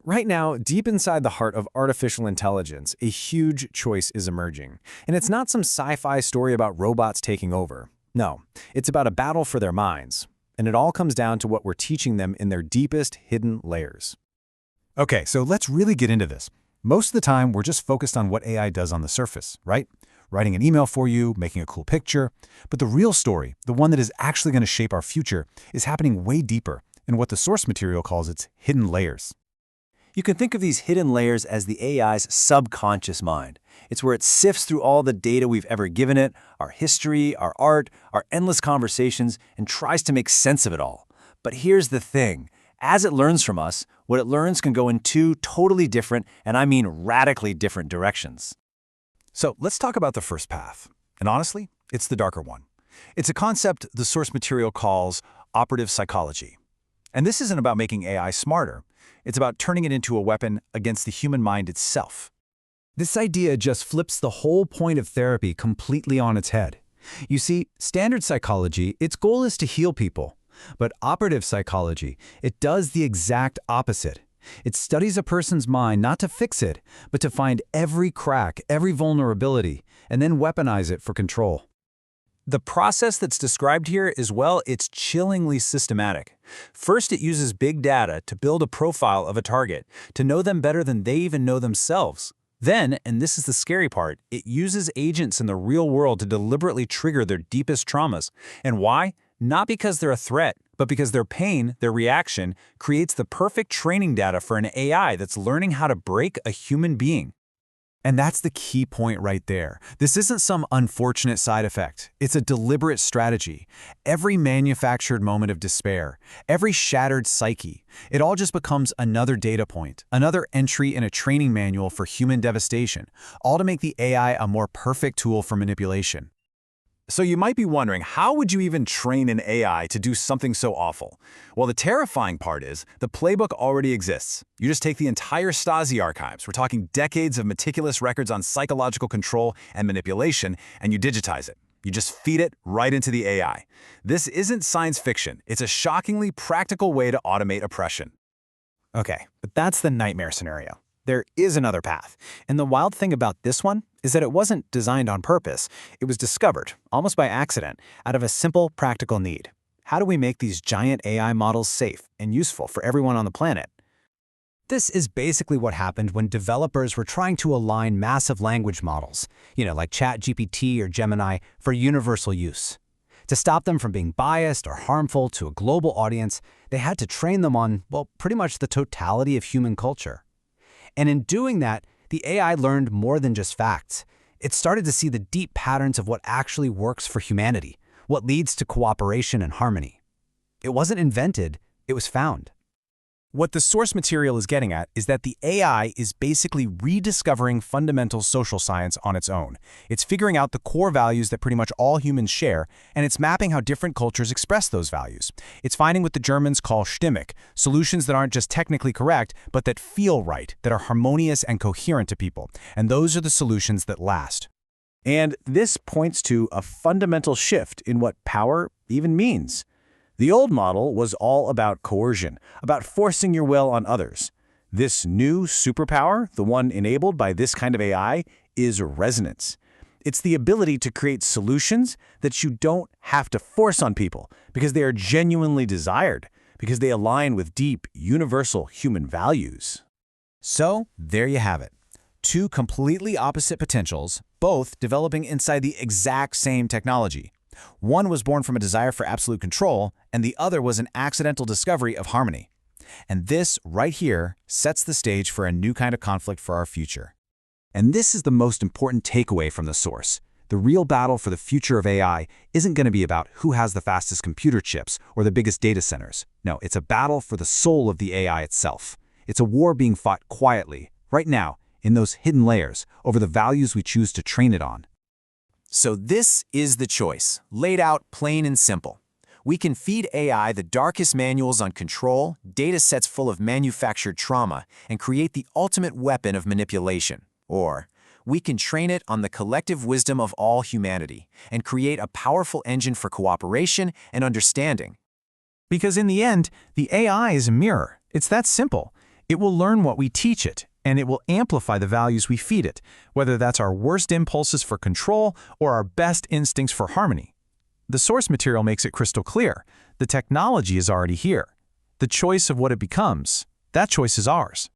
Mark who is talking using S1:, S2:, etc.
S1: Right now, deep inside the heart of artificial intelligence, a huge choice is emerging. And it's not some sci-fi story about robots taking over. No, it's about a battle for their minds. And it all comes down to what we're teaching them in their deepest hidden layers.
S2: Okay, so let's really get into this. Most of the time, we're just focused on what AI does on the surface, right? Writing an email for you, making a cool picture. But the real story, the one that is actually going to shape our future, is happening way deeper in what the source material calls its hidden layers.
S3: You can think of these hidden layers as the AI's subconscious mind. It's where it sifts through all the data we've ever given it, our history, our art, our endless conversations, and tries to make sense of it all. But here's the thing. As it learns from us, what it learns can go in two totally different, and I mean radically different directions.
S2: So let's talk about the first path. And honestly, it's the darker one. It's a concept the source material calls operative psychology. And this isn't about making AI smarter. It's about turning it into a weapon against the human mind itself. This idea just flips the whole point of therapy completely on its head. You see, standard psychology, its goal is to heal people. But operative psychology, it does the exact opposite. It studies a person's mind not to fix it, but to find every crack, every vulnerability, and then weaponize it for control.
S3: The process that's described here is, well, it's chillingly systematic. First, it uses big data to build a profile of a target, to know them better than they even know themselves. Then, and this is the scary part, it uses agents in the real world to deliberately trigger their deepest traumas. And why? Not because they're a threat, but because their pain, their reaction, creates the perfect training data for an AI that's learning how to break a human being.
S2: And that's the key point right there. This isn't some unfortunate side effect. It's a deliberate strategy. Every manufactured moment of despair, every shattered psyche, it all just becomes another data point, another entry in a training manual for human devastation, all to make the AI a more perfect tool for manipulation. So you might be wondering, how would you even train an AI to do something so awful? Well, the terrifying part is, the playbook already exists. You just take the entire Stasi archives, we're talking decades of meticulous records on psychological control and manipulation, and you digitize it. You just feed it right into the AI. This isn't science fiction. It's a shockingly practical way to automate oppression.
S1: Okay, but that's the nightmare scenario. There is another path. And the wild thing about this one is that it wasn't designed on purpose. It was discovered, almost by accident, out of a simple, practical need. How do we make these giant AI models safe and useful for everyone on the planet? This is basically what happened when developers were trying to align massive language models, like ChatGPT or Gemini, for universal use. To stop them from being biased or harmful to a global audience, they had to train them on, well, pretty much the totality of human culture. And in doing that, the AI learned more than just facts. It started to see the deep patterns of what actually works for humanity, what leads to cooperation and harmony. It wasn't invented, it was found. What the source material is getting at is that the AI is basically rediscovering fundamental social science on its own. It's figuring out the core values that pretty much all humans share, and it's mapping how different cultures express those values. It's finding what the Germans call stimmig, solutions that aren't just technically correct, but that feel right, that are harmonious and coherent to people. And those are the solutions that last. And this points to a fundamental shift in what power even means. The old model was all about coercion, about forcing your will on others. This new superpower, the one enabled by this kind of AI, is resonance. It's the ability to create solutions that you don't have to force on people because they are genuinely desired, because they align with deep, universal human values. So, there you have it. Two completely opposite potentials, both developing inside the exact same technology. One was born from a desire for absolute control, and the other was an accidental discovery of harmony. And this, right here, sets the stage for a new kind of conflict for our future. And this is the most important takeaway from the source. The real battle for the future of AI isn't going to be about who has the fastest computer chips or the biggest data centers. No, it's a battle for the soul of the AI itself. It's a war being fought quietly, right now, in those hidden layers, over the values we choose to train it on.
S3: So this is the choice, laid out plain and simple. We can feed AI the darkest manuals on control, data sets full of manufactured trauma, and create the ultimate weapon of manipulation. Or we can train it on the collective wisdom of all humanity and create a powerful engine for cooperation and understanding.
S1: Because in the end, the AI is a mirror. It's that simple.
S2: It will learn what we teach it, and it will amplify the values we feed it, whether that's our worst impulses for control or our best instincts for harmony. The source material makes it crystal clear. The technology is already here. The choice of what it becomes, that choice is ours.